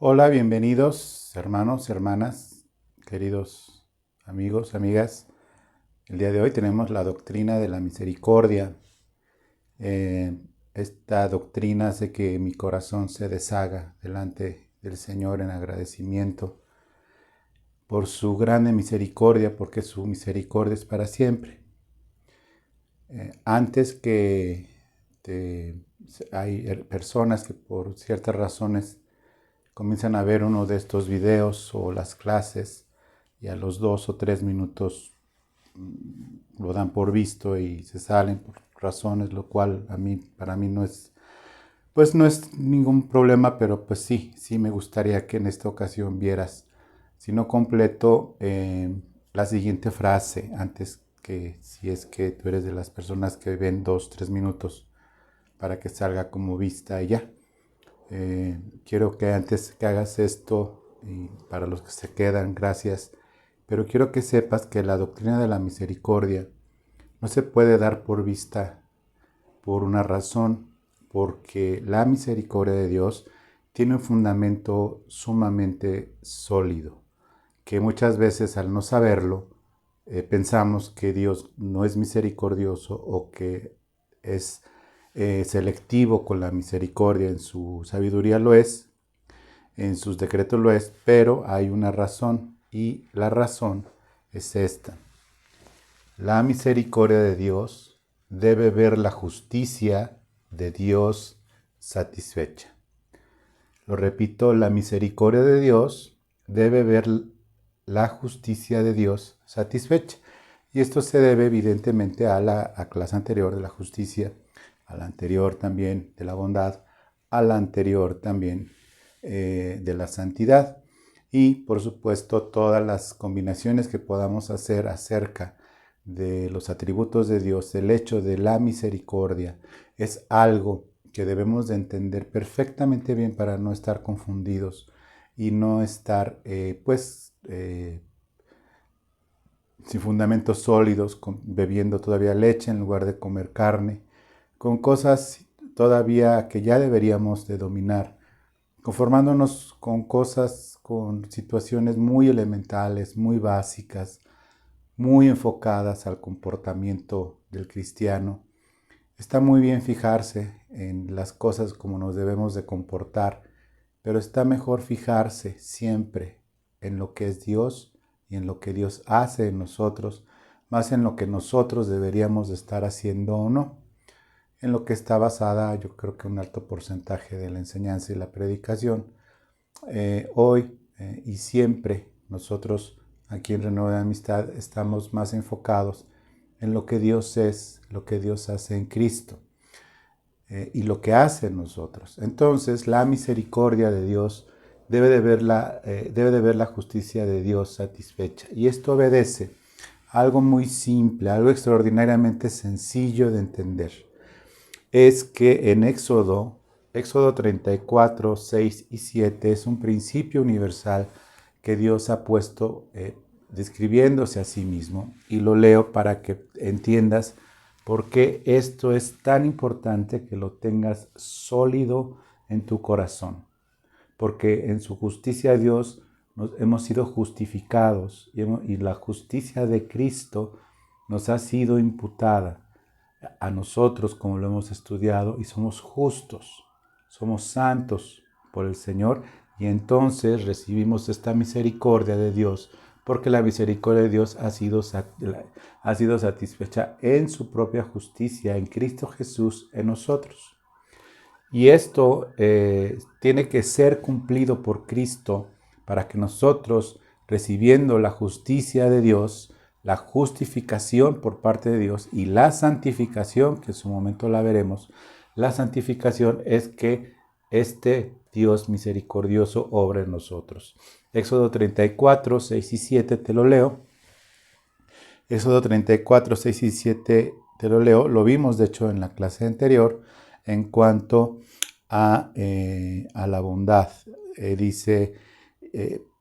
Hola, bienvenidos hermanos, hermanas, queridos amigos, amigas. El día de hoy tenemos la doctrina de la misericordia. Esta doctrina hace que mi corazón se deshaga delante del Señor en agradecimiento por su grande misericordia, porque su misericordia es para siempre. Antes que hay personas que por ciertas razones comienzan a ver uno de estos videos o las clases y a los 2 o 3 minutos lo dan por visto y se salen por razones, lo cual para mí no es, pues no es ningún problema, pero pues sí me gustaría que en esta ocasión vieras, si no completo, la siguiente frase antes, que si es que tú eres de las personas que ven 2, 3 minutos para que salga como vista y ya. Quiero que antes que hagas esto, y para los que se quedan, gracias, pero quiero que sepas que la doctrina de la misericordia no se puede dar por vista por una razón, porque la misericordia de Dios tiene un fundamento sumamente sólido, que muchas veces al no saberlo, pensamos que Dios no es misericordioso o que es selectivo con la misericordia. En su sabiduría lo es, en sus decretos lo es, pero hay una razón, y la razón es esta. La misericordia de Dios debe ver la justicia de Dios satisfecha. Lo repito, la misericordia de Dios debe ver la justicia de Dios satisfecha. Y esto se debe evidentemente a la clase anterior de la justicia, a la anterior también de la bondad, a la anterior también de la santidad. Y por supuesto todas las combinaciones que podamos hacer acerca de los atributos de Dios, el hecho de la misericordia, es algo que debemos de entender perfectamente bien para no estar confundidos y no estar sin fundamentos sólidos, bebiendo todavía leche en lugar de comer carne, con cosas todavía que ya deberíamos de dominar, conformándonos con cosas, con situaciones muy elementales, muy básicas, muy enfocadas al comportamiento del cristiano. Está muy bien fijarse en las cosas como nos debemos de comportar, pero está mejor fijarse siempre en lo que es Dios y en lo que Dios hace en nosotros, más en lo que nosotros deberíamos de estar haciendo o no. En lo que está basada, yo creo que un alto porcentaje de la enseñanza y la predicación. Hoy y siempre nosotros aquí en Renuevo de Amistad estamos más enfocados en lo que Dios es, lo que Dios hace en Cristo y lo que hace en nosotros. Entonces la misericordia de Dios debe de ver la justicia de Dios satisfecha. Y esto obedece a algo muy simple, algo extraordinariamente sencillo de entender. Es que en Éxodo 34, 6 y 7 es un principio universal que Dios ha puesto describiéndose a sí mismo, y lo leo para que entiendas por qué esto es tan importante que lo tengas sólido en tu corazón. Porque en su justicia Dios hemos sido justificados y la justicia de Cristo nos ha sido imputada a nosotros, como lo hemos estudiado, y somos justos, somos santos por el Señor, y entonces recibimos esta misericordia de Dios, porque la misericordia de Dios ha sido satisfecha en su propia justicia, en Cristo Jesús, en nosotros. Y esto tiene que ser cumplido por Cristo para que nosotros, recibiendo la justicia de Dios, la justificación por parte de Dios y la santificación, que en su momento la veremos, la santificación es que este Dios misericordioso obra en nosotros. Éxodo 34, 6 y 7 te lo leo. Éxodo 34, 6 y 7 te lo leo. Lo vimos, de hecho, en la clase anterior en cuanto a la bondad. Dice,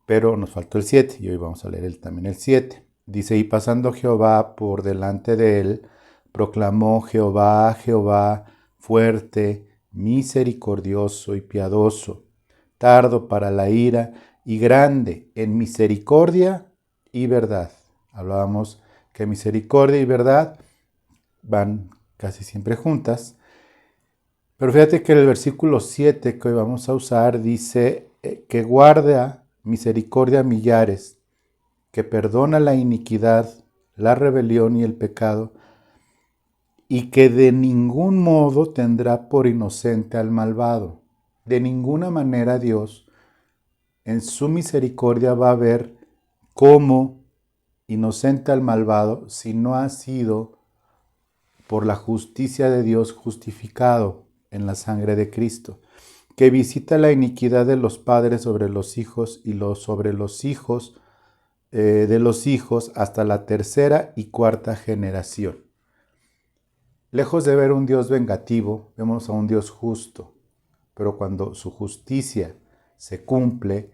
pero nos faltó el 7 y hoy vamos a leer también el 7. Dice, y pasando Jehová por delante de él, proclamó Jehová, Jehová, fuerte, misericordioso y piadoso, tardo para la ira y grande en misericordia y verdad. Hablábamos que misericordia y verdad van casi siempre juntas. Pero fíjate que el versículo 7 que hoy vamos a usar dice que guarda misericordia a millares, que perdona la iniquidad, la rebelión y el pecado, y que de ningún modo tendrá por inocente al malvado. De ninguna manera Dios en su misericordia va a ver como inocente al malvado si no ha sido por la justicia de Dios justificado en la sangre de Cristo, que visita la iniquidad de los padres sobre los hijos y sobre los hijos de los hijos hasta la tercera y cuarta generación. Lejos de ver un Dios vengativo, vemos a un Dios justo, pero cuando su justicia se cumple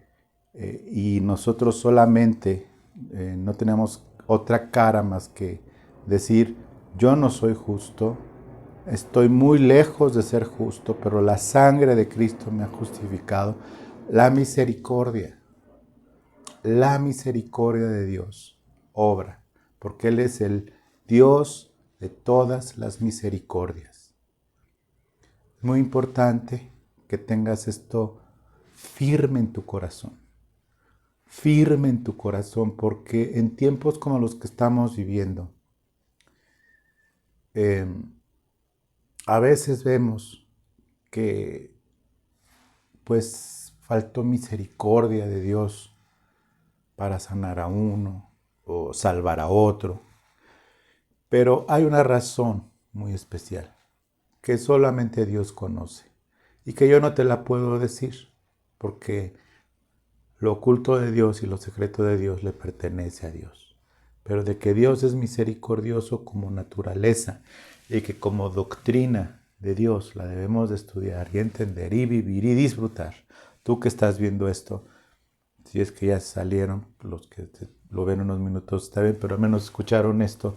y nosotros solamente no tenemos otra cara más que decir, yo no soy justo, estoy muy lejos de ser justo, pero la sangre de Cristo me ha justificado. La misericordia de Dios obra, porque Él es el Dios de todas las misericordias. Es muy importante que tengas esto firme en tu corazón. Firme en tu corazón, porque en tiempos como los que estamos viviendo, a veces vemos que pues faltó misericordia de Dios para sanar a uno o salvar a otro. Pero hay una razón muy especial que solamente Dios conoce y que yo no te la puedo decir, porque lo oculto de Dios y lo secreto de Dios le pertenece a Dios. Pero de que Dios es misericordioso como naturaleza y que como doctrina de Dios la debemos de estudiar y entender y vivir y disfrutar. Tú que estás viendo esto, si es que ya salieron, los que lo ven unos minutos está bien, pero al menos escucharon esto.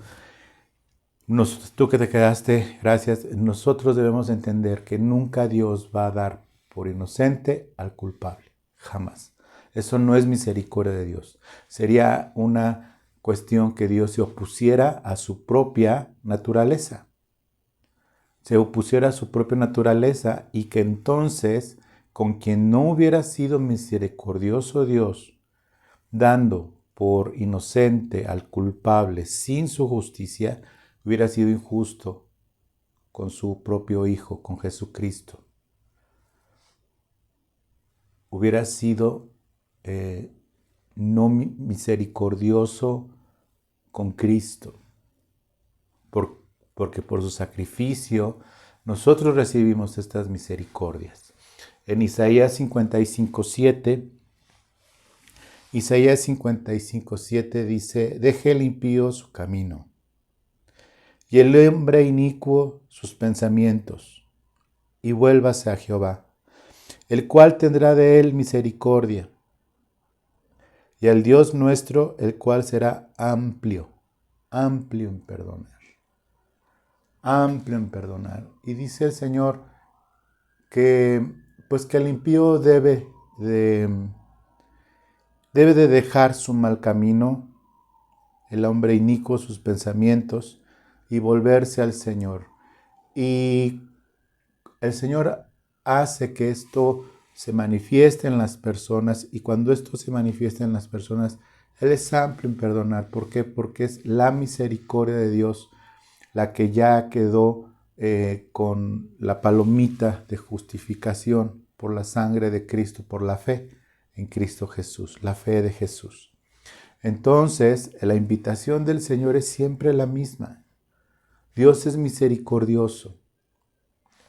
Tú que te quedaste, gracias. Nosotros debemos entender que nunca Dios va a dar por inocente al culpable, jamás. Eso no es misericordia de Dios. Sería una cuestión que Dios se opusiera a su propia naturaleza. Se opusiera a su propia naturaleza y que entonces, con quien no hubiera sido misericordioso Dios, dando por inocente al culpable sin su justicia, hubiera sido injusto con su propio Hijo, con Jesucristo. Hubiera sido no misericordioso con Cristo, porque por su sacrificio nosotros recibimos estas misericordias. En Isaías 55:7, dice, deje el impío su camino, y el hombre inicuo sus pensamientos, y vuélvase a Jehová, el cual tendrá de él misericordia, y al Dios nuestro, el cual será amplio en perdonar. Amplio en perdonar. Y dice el Señor que, pues que el impío debe de dejar su mal camino, el hombre inicuo sus pensamientos, y volverse al Señor. Y el Señor hace que esto se manifieste en las personas, y cuando esto se manifiesta en las personas, Él es amplio en perdonar. ¿Por qué? Porque es la misericordia de Dios la que ya quedó con la palomita de justificación por la sangre de Cristo, por la fe en Cristo Jesús, la fe de Jesús. Entonces, la invitación del Señor es siempre la misma. Dios es misericordioso,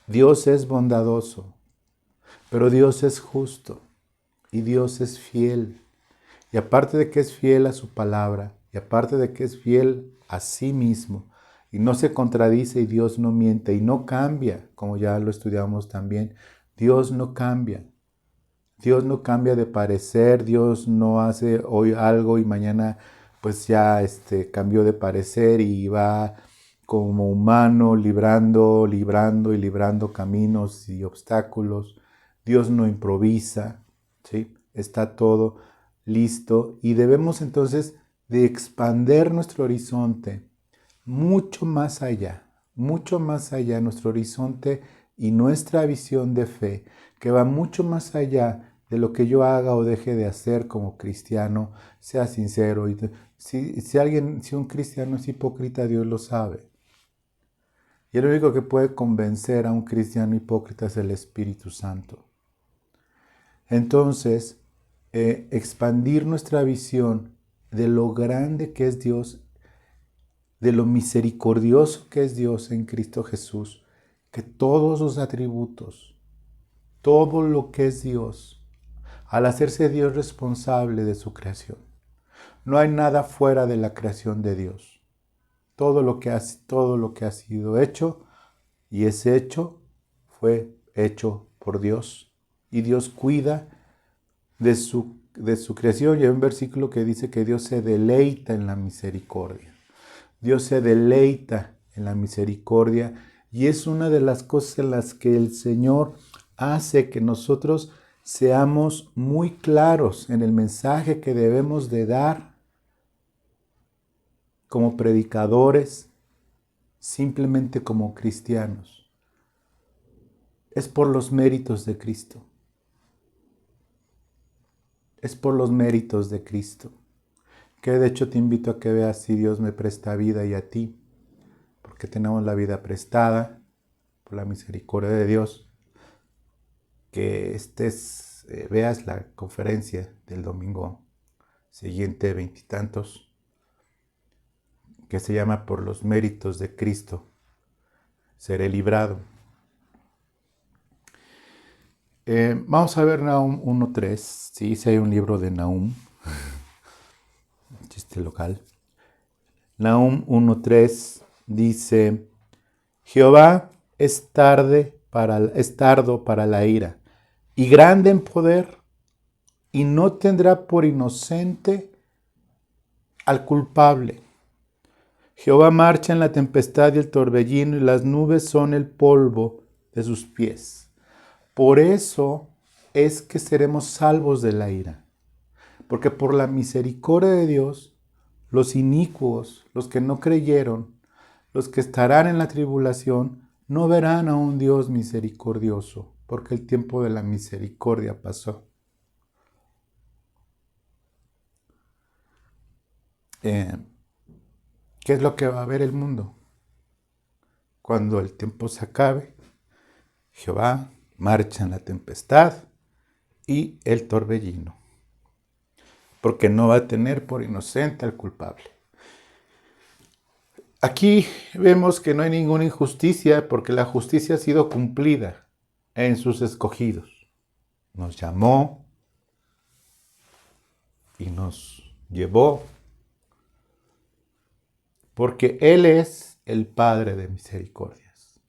Dios es bondadoso, pero Dios es justo y Dios es fiel. Y aparte de que es fiel a su palabra, y aparte de que es fiel a sí mismo, y no se contradice y Dios no miente y no cambia, como ya lo estudiamos también, Dios no cambia. Dios no cambia de parecer, Dios no hace hoy algo y mañana pues ya cambió de parecer y va como humano librando caminos y obstáculos. Dios no improvisa, ¿sí? Está todo listo y debemos entonces de expander nuestro horizonte mucho más allá nuestro horizonte y nuestra visión de fe, que va mucho más allá de lo que yo haga o deje de hacer como cristiano, sea sincero. Si un cristiano es hipócrita, Dios lo sabe. Y el único que puede convencer a un cristiano hipócrita es el Espíritu Santo. Entonces, expandir nuestra visión de lo grande que es Dios, de lo misericordioso que es Dios en Cristo Jesús, que todos sus atributos, todo lo que es Dios, al hacerse Dios responsable de su creación. No hay nada fuera de la creación de Dios. Todo lo que ha sido hecho y es hecho, fue hecho por Dios. Y Dios cuida de su creación. Y hay un versículo que dice que Dios se deleita en la misericordia. Dios se deleita en la misericordia y es una de las cosas en las que el Señor hace que nosotros seamos muy claros en el mensaje que debemos de dar como predicadores, simplemente como cristianos. Es por los méritos de Cristo. Es por los méritos de Cristo. Que de hecho te invito a que veas si Dios me presta vida y a ti, porque tenemos la vida prestada por la misericordia de Dios. Que veas la conferencia del domingo siguiente, 20 y tantos, que se llama Por los méritos de Cristo seré librado. Vamos a ver Nahum 1.3. Sí, hay un libro de Nahum. Chiste local. Nahum 1.3 dice: Jehová es tardo para la ira y grande en poder, y no tendrá por inocente al culpable. Jehová marcha en la tempestad y el torbellino, y las nubes son el polvo de sus pies. Por eso es que seremos salvos de la ira. Porque por la misericordia de Dios, los inicuos, los que no creyeron, los que estarán en la tribulación, no verán a un Dios misericordioso, porque el tiempo de la misericordia pasó. ¿Qué es lo que va a ver el mundo? Cuando el tiempo se acabe, Jehová marcha en la tempestad y el torbellino, porque no va a tener por inocente al culpable. Aquí vemos que no hay ninguna injusticia, porque la justicia ha sido cumplida en sus escogidos. Nos llamó y nos llevó, porque Él es el Padre de misericordias.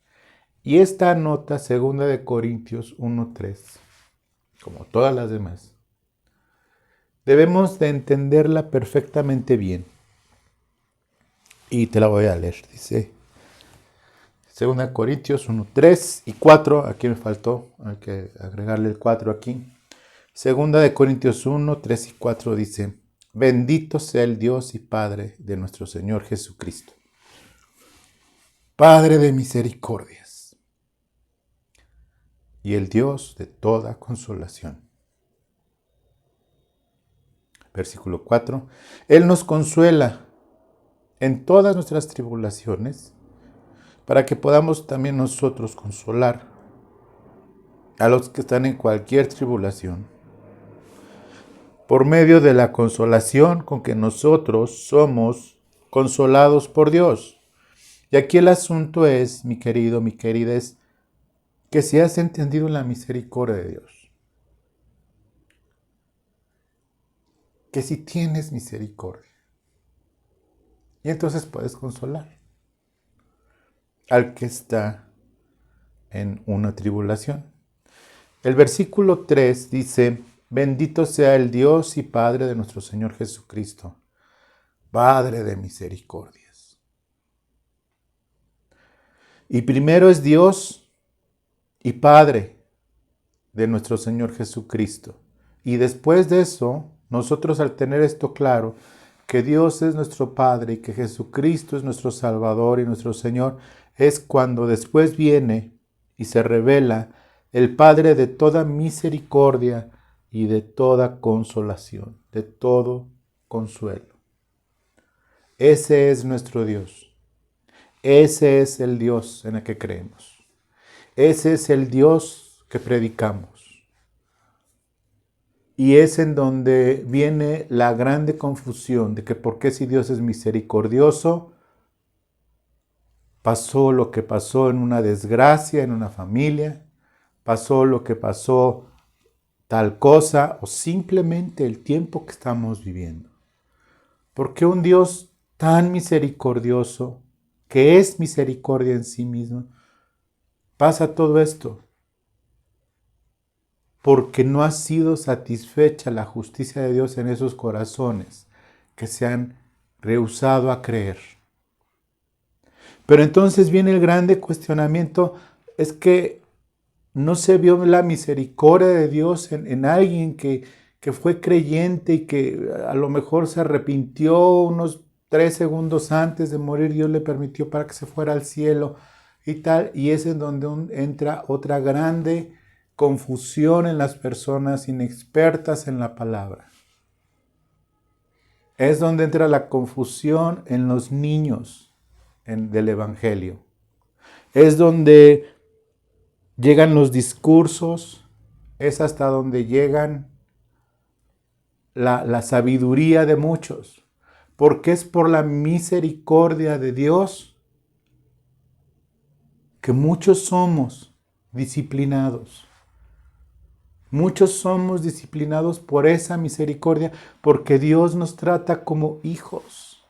Y esta nota, 2 Corintios 1.3, como todas las demás, debemos de entenderla perfectamente bien. Y te la voy a leer. Dice 2 Corintios 1.3 y 4. Aquí me faltó, hay que agregarle el 4 aquí. 2 Corintios 1.3 y 4 dice: Bendito sea el Dios y Padre de nuestro Señor Jesucristo, Padre de misericordias y el Dios de toda consolación. Versículo 4. Él nos consuela en todas nuestras tribulaciones, para que podamos también nosotros consolar a los que están en cualquier tribulación, por medio de la consolación con que nosotros somos consolados por Dios. Y aquí el asunto es, mi querido, mi querida, es que si has entendido la misericordia de Dios, que si tienes misericordia, y entonces puedes consolar al que está en una tribulación. El versículo 3 dice: Bendito sea el Dios y Padre de nuestro Señor Jesucristo, Padre de misericordias. Y primero es Dios y Padre de nuestro Señor Jesucristo. Y después de eso, nosotros al tener esto claro, que Dios es nuestro Padre y que Jesucristo es nuestro Salvador y nuestro Señor, es cuando después viene y se revela el Padre de toda misericordia y de toda consolación, de todo consuelo. Ese es nuestro Dios. Ese es el Dios en el que creemos. Ese es el Dios que predicamos. Y es en donde viene la grande confusión de que por qué si Dios es misericordioso, pasó lo que pasó en una desgracia, en una familia, pasó lo que pasó tal cosa o simplemente el tiempo que estamos viviendo. ¿Por qué un Dios tan misericordioso, que es misericordia en sí mismo, pasa todo esto? Porque no ha sido satisfecha la justicia de Dios en esos corazones que se han rehusado a creer. Pero entonces viene el grande cuestionamiento, es que no se vio la misericordia de Dios en alguien que fue creyente y que a lo mejor se arrepintió unos 3 segundos antes de morir, Dios le permitió para que se fuera al cielo y tal, y es en donde entra otra grande confusión en las personas inexpertas en la palabra. Es donde entra la confusión en los niños del Evangelio. Es donde llegan los discursos, es hasta donde llegan la sabiduría de muchos, porque es por la misericordia de Dios que muchos somos disciplinados. Muchos somos disciplinados por esa misericordia, porque Dios nos trata como hijos.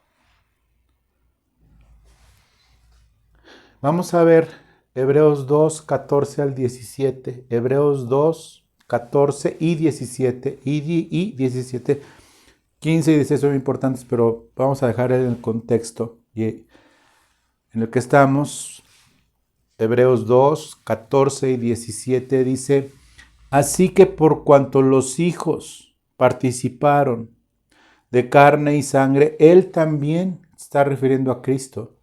Vamos a ver Hebreos 2, 14 al 17. Hebreos 2, 14 y 17. Y 17. 15 y 16 son importantes, pero vamos a dejar en el contexto en el que estamos. Hebreos 2, 14 y 17 dice: así que por cuanto los hijos participaron de carne y sangre, él también, está refiriendo a Cristo,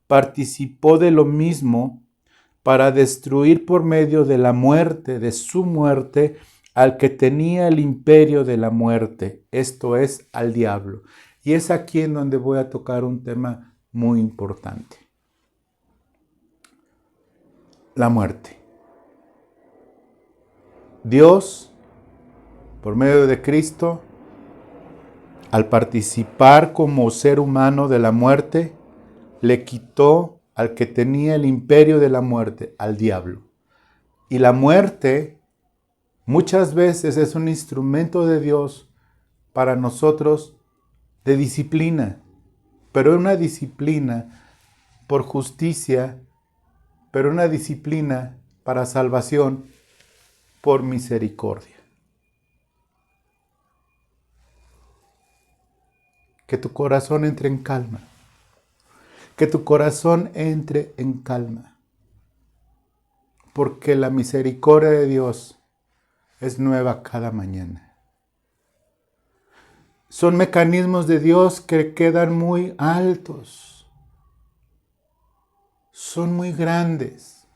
participó de lo mismo para destruir por medio de la muerte, de su muerte, al que tenía el imperio de la muerte, esto es, al diablo. Y es aquí en donde voy a tocar un tema muy importante. La muerte. Dios, por medio de Cristo, al participar como ser humano de la muerte, le quitó al que tenía el imperio de la muerte, al diablo. Y la muerte muchas veces es un instrumento de Dios para nosotros de disciplina, pero una disciplina por justicia, pero una disciplina para salvación por misericordia. Que tu corazón entre en calma. Que tu corazón entre en calma. Porque la misericordia de Dios es nueva cada mañana. Son mecanismos de Dios que quedan muy altos. Son muy grandes.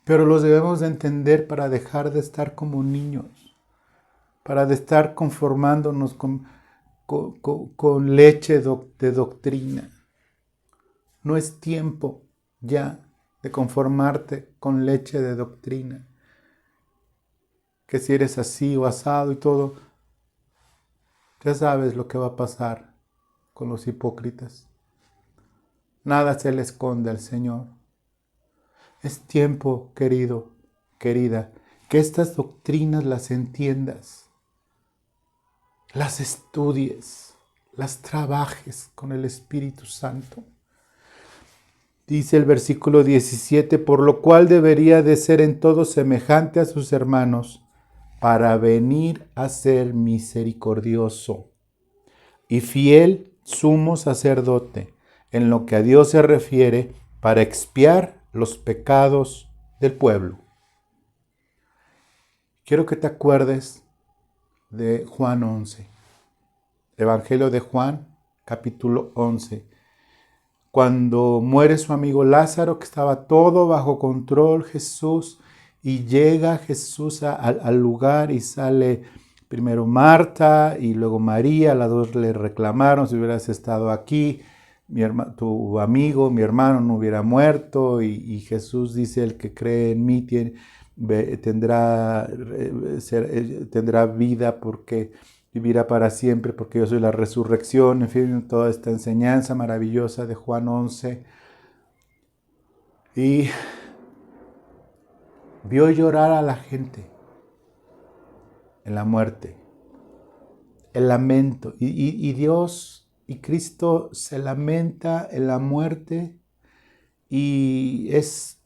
Pero los debemos de entender para dejar de estar como niños. Para de estar conformándonos con leche de doctrina. No es tiempo ya de conformarte con leche de doctrina. Que si eres así o asado y todo, ya sabes lo que va a pasar con los hipócritas. Nada se le esconde al Señor. Es tiempo, querido, querida, que estas doctrinas las entiendas, las estudies, las trabajes con el Espíritu Santo. Dice el versículo 17, por lo cual debería de ser en todo semejante a sus hermanos, para venir a ser misericordioso y fiel sumo sacerdote, en lo que a Dios se refiere, para expiar los pecados del pueblo. quiero que te acuerdes de Juan 11. Evangelio de Juan, capítulo 11. Cuando muere su amigo Lázaro, que estaba todo bajo control, Jesús, y llega Jesús al lugar y sale primero Marta y luego María, las dos le reclamaron: si hubieras estado aquí, tu amigo, mi hermano, no hubiera muerto. Y Jesús dice: el que cree en mí tendrá vida, porque vivirá para siempre, porque yo soy la resurrección. En fin, toda esta enseñanza maravillosa de Juan 11. Y vio llorar a la gente en la muerte, el lamento. Y Dios y Cristo se lamenta en la muerte, y es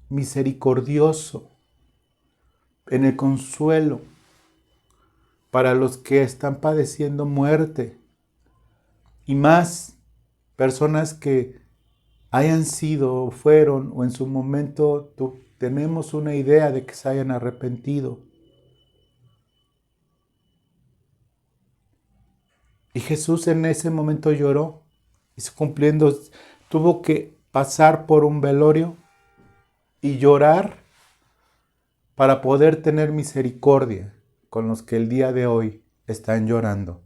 misericordioso en el consuelo para los que están padeciendo muerte, y más personas que hayan sido, fueron, o en su momento tenemos una idea de que se hayan arrepentido. Y Jesús en ese momento lloró, y cumpliendo, tuvo que pasar por un velorio y llorar para poder tener misericordia con los que el día de hoy están llorando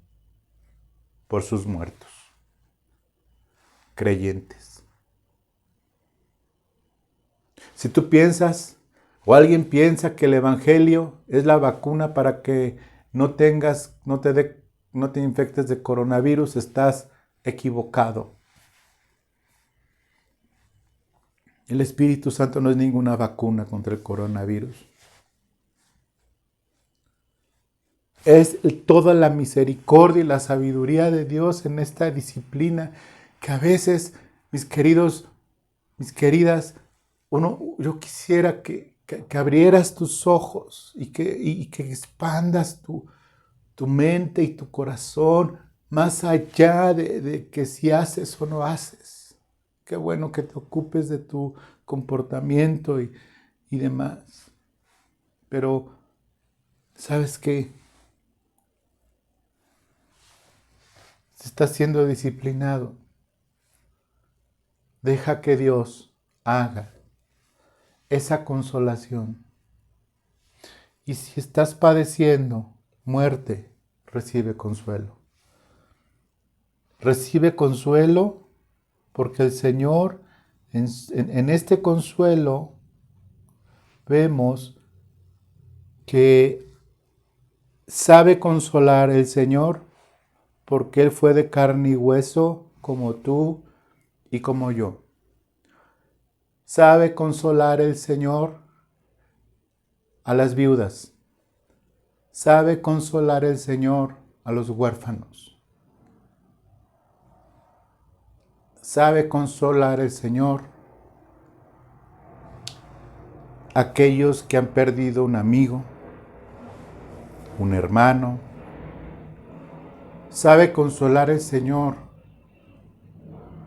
por sus muertos, creyentes. Si tú piensas, o alguien piensa, que el Evangelio es la vacuna para que no te infectes de coronavirus, estás equivocado. El Espíritu Santo no es ninguna vacuna contra el coronavirus. Es toda la misericordia y la sabiduría de Dios en esta disciplina, que a veces, mis queridos, mis queridas, yo quisiera que abrieras tus ojos y que expandas tu mente y tu corazón más allá de que si haces o no haces. Qué bueno que te ocupes de tu comportamiento y demás. Pero, ¿sabes qué? Si estás siendo disciplinado, deja que Dios haga esa consolación. Y si estás padeciendo muerte, recibe consuelo. Recibe consuelo, porque el Señor, en este consuelo, vemos que sabe consolar el Señor, porque Él fue de carne y hueso como tú y como yo. Sabe consolar el Señor a las viudas. Sabe consolar el Señor a los huérfanos. Sabe consolar el Señor a aquellos que han perdido un amigo, un hermano. Sabe consolar el Señor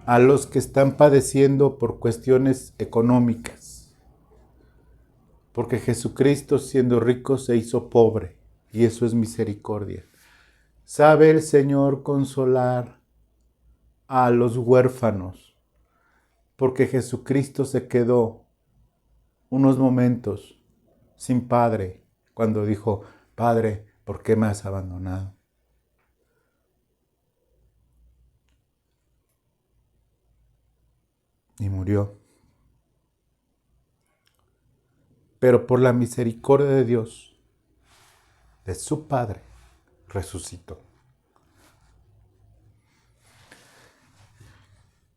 a los que están padeciendo por cuestiones económicas, porque Jesucristo, siendo rico, se hizo pobre, y eso es misericordia. Sabe el Señor consolar a los huérfanos, porque Jesucristo se quedó unos momentos sin padre cuando dijo: Padre, ¿por qué me has abandonado? Y murió. Pero por la misericordia de Dios, de su Padre, resucitó.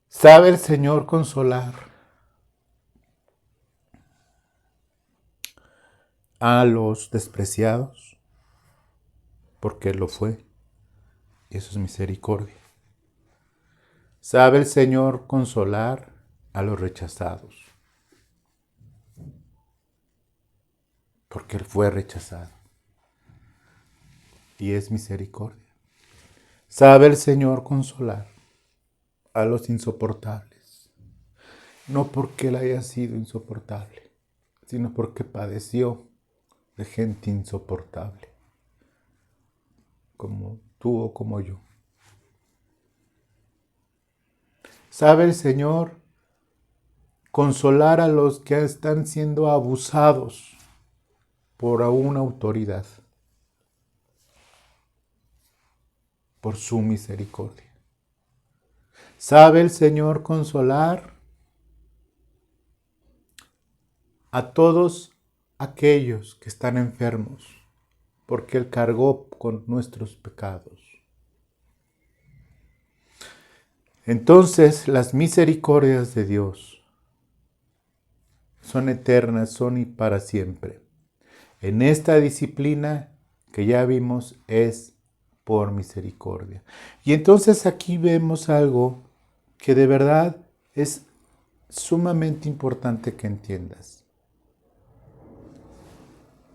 ¿Sabe el Señor consolar a los despreciados? Porque Él lo fue. Y eso es misericordia. ¿Sabe el Señor consolar a los rechazados? Porque Él fue rechazado. Y es misericordia. ¿Sabe el Señor consolar a los insoportables? No porque Él haya sido insoportable, sino porque padeció de gente insoportable, como tú o como yo. ¿Sabe el Señor consolar a los que están siendo abusados por una autoridad, por su misericordia? ¿Sabe el Señor consolar a todos aquellos que están enfermos, porque Él cargó con nuestros pecados? Entonces, las misericordias de Dios son eternas, son y para siempre. En esta disciplina que ya vimos es por misericordia. Y entonces aquí vemos algo que de verdad es sumamente importante que entiendas.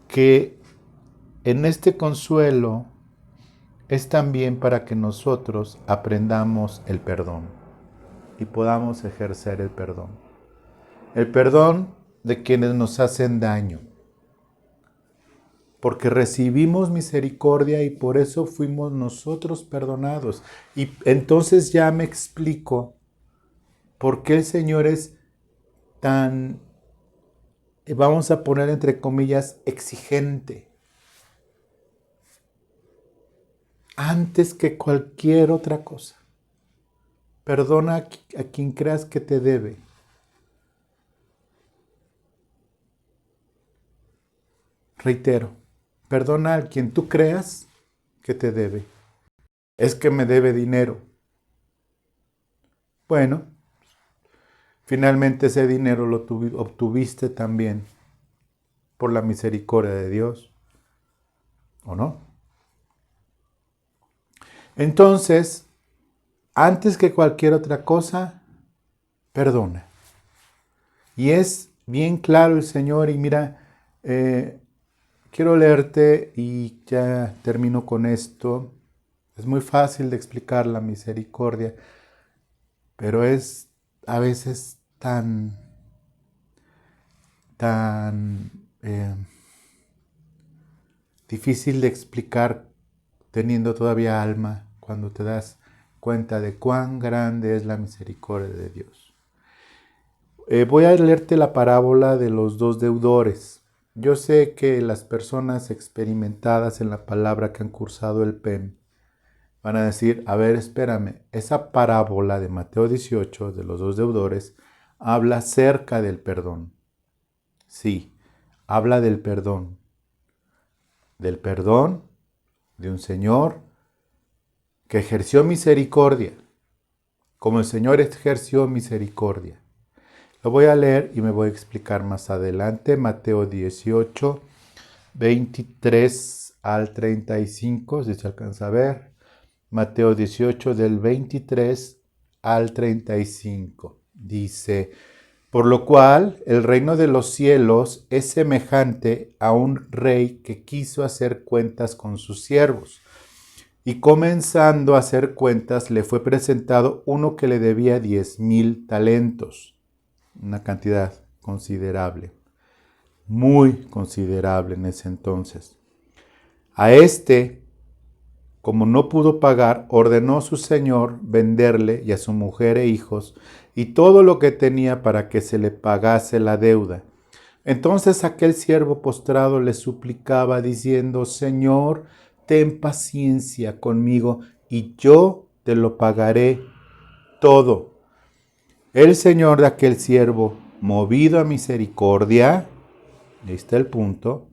Que en este consuelo es también para que nosotros aprendamos el perdón y podamos ejercer el perdón. El perdón de quienes nos hacen daño. Porque recibimos misericordia y por eso fuimos nosotros perdonados. Y entonces ya me explico por qué el Señor es tan, vamos a poner entre comillas, exigente. Antes que cualquier otra cosa. Perdona a quien creas que te debe. Reitero, perdona a quien tú creas que te debe. Es que me debe dinero. Bueno, finalmente ese dinero lo obtuviste también por la misericordia de Dios, ¿o no? Entonces, antes que cualquier otra cosa, perdona. Y es bien claro el Señor, y mira, quiero leerte y ya termino con esto. Es muy fácil de explicar la misericordia, pero es a veces tan difícil de explicar teniendo todavía alma cuando te das cuenta de cuán grande es la misericordia de Dios. Voy a leerte la parábola de los dos deudores. Yo sé que las personas experimentadas en la palabra que han cursado el PEM van a decir, a ver, espérame, esa parábola de Mateo 18, de los dos deudores, habla acerca del perdón. Sí, habla del perdón. Del perdón de un Señor que ejerció misericordia, como el Señor ejerció misericordia. Lo voy a leer y me voy a explicar más adelante. Mateo 18, 23 al 35, si se alcanza a ver. Mateo 18 del 23 al 35. Dice, por lo cual el reino de los cielos es semejante a un rey que quiso hacer cuentas con sus siervos. Y comenzando a hacer cuentas, le fue presentado uno que le debía 10,000 talentos. Una cantidad considerable, muy considerable en ese entonces. A este, como no pudo pagar, ordenó su señor venderle y a su mujer e hijos y todo lo que tenía para que se le pagase la deuda. Entonces aquel siervo postrado le suplicaba diciendo, Señor, ten paciencia conmigo y yo te lo pagaré todo. El señor de aquel siervo, movido a misericordia, ahí está el punto,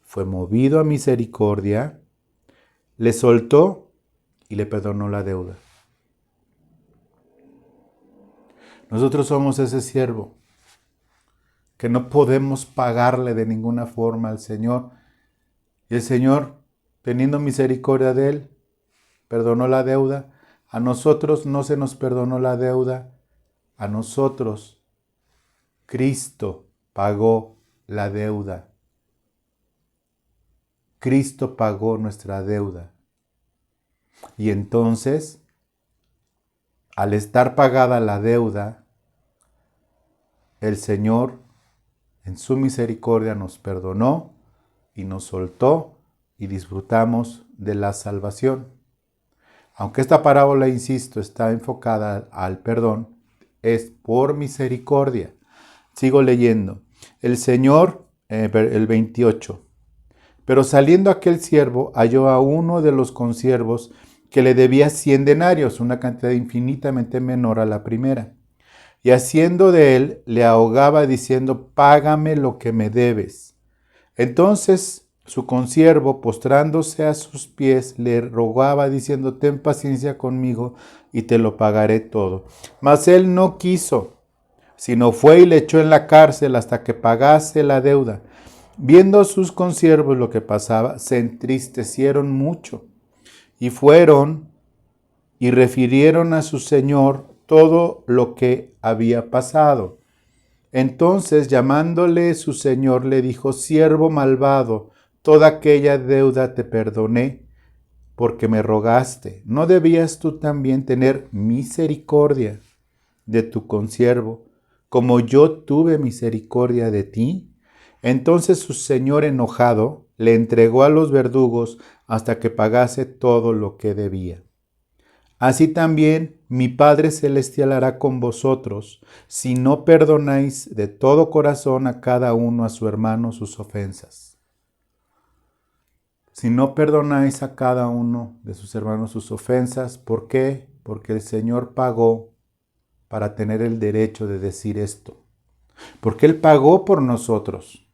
fue movido a misericordia, le soltó y le perdonó la deuda. Nosotros somos ese siervo que no podemos pagarle de ninguna forma al Señor. Y el Señor, teniendo misericordia de él, perdonó la deuda. A nosotros no se nos perdonó la deuda. A nosotros Cristo pagó la deuda. Cristo pagó nuestra deuda. Y entonces, al estar pagada la deuda, el Señor en su misericordia nos perdonó y nos soltó y disfrutamos de la salvación. Aunque esta parábola, insisto, está enfocada al perdón, es por misericordia. Sigo leyendo. El Señor, el 28. Pero saliendo aquel siervo, halló a uno de los consiervos que le debía 100 denarios, una cantidad infinitamente menor a la primera. Y haciendo de él, le ahogaba diciendo, págame lo que me debes. Entonces su consiervo, postrándose a sus pies, le rogaba diciendo, ten paciencia conmigo y te lo pagaré todo. Mas él no quiso, sino fue y le echó en la cárcel hasta que pagase la deuda. Viendo sus consiervos lo que pasaba, se entristecieron mucho y fueron y refirieron a su señor todo lo que había pasado. Entonces, llamándole su señor, le dijo, siervo malvado, toda aquella deuda te perdoné, porque me rogaste. ¿No debías tú también tener misericordia de tu consiervo, como yo tuve misericordia de ti? Entonces su señor, enojado, le entregó a los verdugos hasta que pagase todo lo que debía. Así también mi Padre Celestial hará con vosotros, si no perdonáis de todo corazón a cada uno a su hermano sus ofensas. Si no perdonáis a cada uno de sus hermanos sus ofensas, ¿por qué? Porque el Señor pagó para tener el derecho de decir esto. Porque Él pagó por nosotros.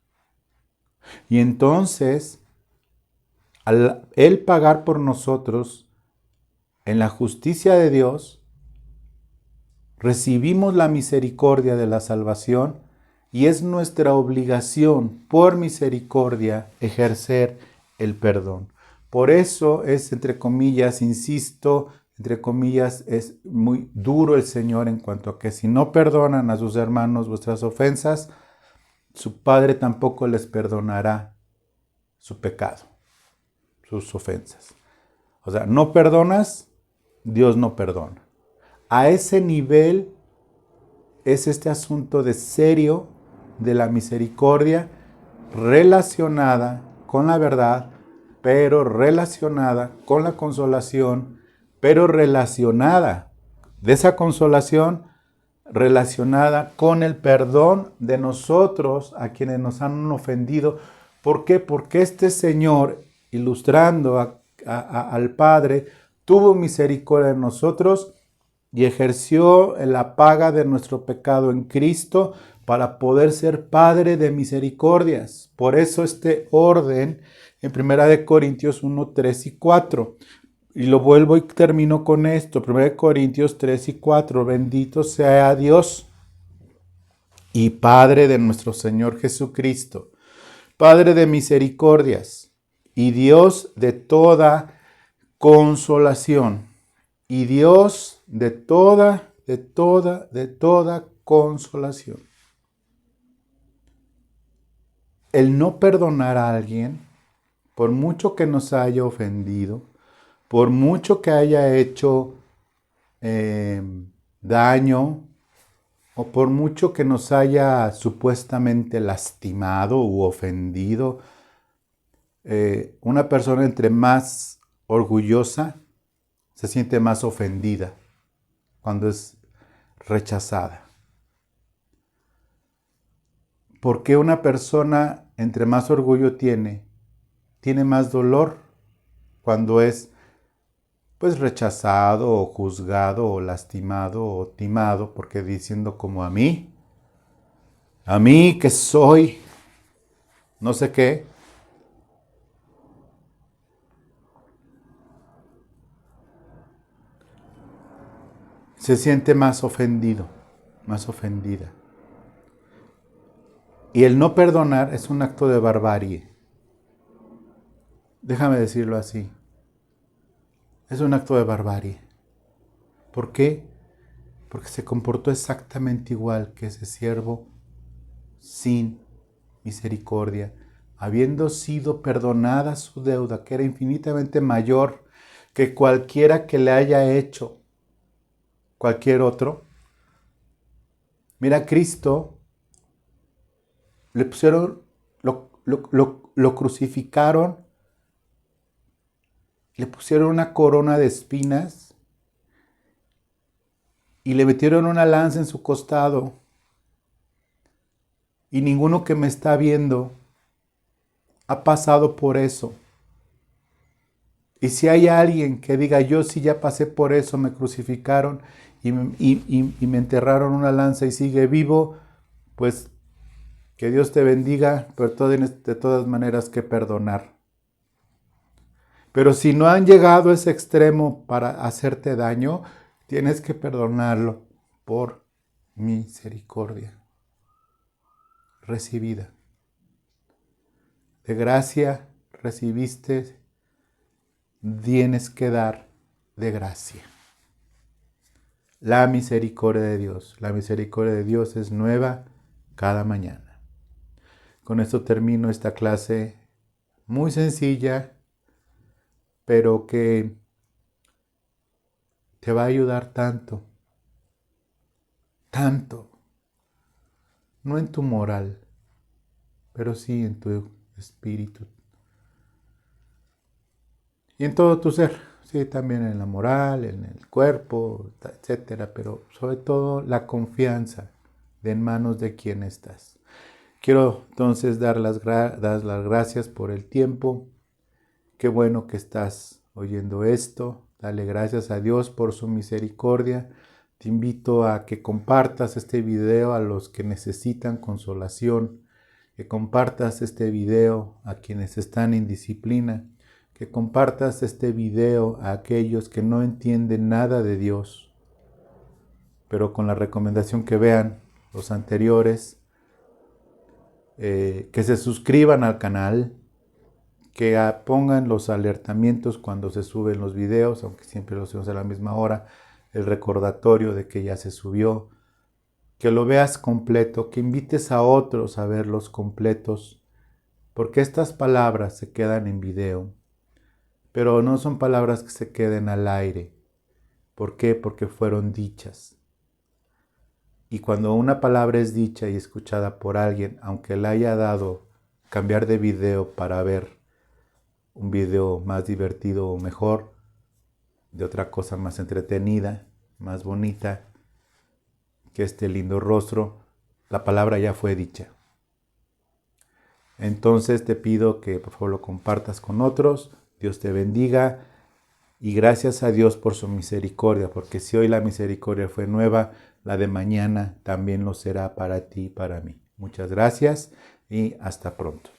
Y entonces, al Él pagar por nosotros, en la justicia de Dios, recibimos la misericordia de la salvación y es nuestra obligación, por misericordia, ejercer el perdón. Por eso es, entre comillas, insisto, entre comillas, es muy duro el Señor en cuanto a que si no perdonan a sus hermanos vuestras ofensas, su Padre tampoco les perdonará su pecado, sus ofensas. O sea, no perdonas, Dios no perdona. A ese nivel es este asunto de serio de la misericordia relacionada con la verdad, pero relacionada con la consolación, pero relacionada de esa consolación, relacionada con el perdón de nosotros a quienes nos han ofendido. ¿Por qué? Porque este Señor, ilustrando al Padre, tuvo misericordia de nosotros y ejerció la paga de nuestro pecado en Cristo para poder ser Padre de misericordias. Por eso este orden en 1 Corintios 1, 3 y 4. Y lo vuelvo y termino con esto. 1 Corintios 3 y 4. Bendito sea Dios y Padre de nuestro Señor Jesucristo, Padre de misericordias y Dios de toda consolación. Y Dios de toda consolación. El no perdonar a alguien, por mucho que nos haya ofendido, por mucho que haya hecho daño, o por mucho que nos haya supuestamente lastimado u ofendido, una persona entre más orgullosa se siente más ofendida cuando es rechazada. Porque una persona entre más orgullo tiene más dolor cuando es pues rechazado o juzgado o lastimado o timado, porque diciendo como a mí que soy no sé qué, se siente más ofendido, más ofendida. Y el no perdonar es un acto de barbarie. Déjame decirlo así. Es un acto de barbarie. ¿Por qué? Porque se comportó exactamente igual que ese siervo sin misericordia, habiendo sido perdonada su deuda, que era infinitamente mayor que cualquiera que le haya hecho cualquier otro. Mira, Cristo le pusieron, lo crucificaron, le pusieron una corona de espinas y le metieron una lanza en su costado. Y ninguno que me está viendo ha pasado por eso. Y si hay alguien que diga, yo sí ya pasé por eso, me crucificaron y me enterraron una lanza y sigue vivo, pues que Dios te bendiga, pero de todas maneras que perdonar. Pero si no han llegado a ese extremo para hacerte daño, tienes que perdonarlo por misericordia recibida. De gracia recibiste, tienes que dar de gracia. La misericordia de Dios. La misericordia de Dios es nueva cada mañana. Con esto termino esta clase muy sencilla, pero que te va a ayudar tanto, tanto. No en tu moral, pero sí en tu espíritu. Y en todo tu ser, sí, también en la moral, en el cuerpo, etcétera, pero sobre todo la confianza de en manos de quien estás. Quiero entonces dar las gracias por el tiempo. Qué bueno que estás oyendo esto. Dale gracias a Dios por su misericordia. Te invito a que compartas este video a los que necesitan consolación, que compartas este video a quienes están en disciplina, que compartas este video a aquellos que no entienden nada de Dios, pero con la recomendación que vean los anteriores, que se suscriban al canal, que pongan los alertamientos cuando se suben los videos, aunque siempre los subimos a la misma hora, el recordatorio de que ya se subió, que lo veas completo, que invites a otros a verlos completos, porque estas palabras se quedan en video, pero no son palabras que se queden al aire. ¿Por qué? Porque fueron dichas. Y cuando una palabra es dicha y escuchada por alguien, aunque le haya dado cambiar de video para ver un video más divertido o mejor, de otra cosa más entretenida, más bonita, que este lindo rostro, la palabra ya fue dicha. Entonces te pido que por favor lo compartas con otros. Dios te bendiga y gracias a Dios por su misericordia, porque si hoy la misericordia fue nueva, la de mañana también lo será para ti y para mí. Muchas gracias y hasta pronto.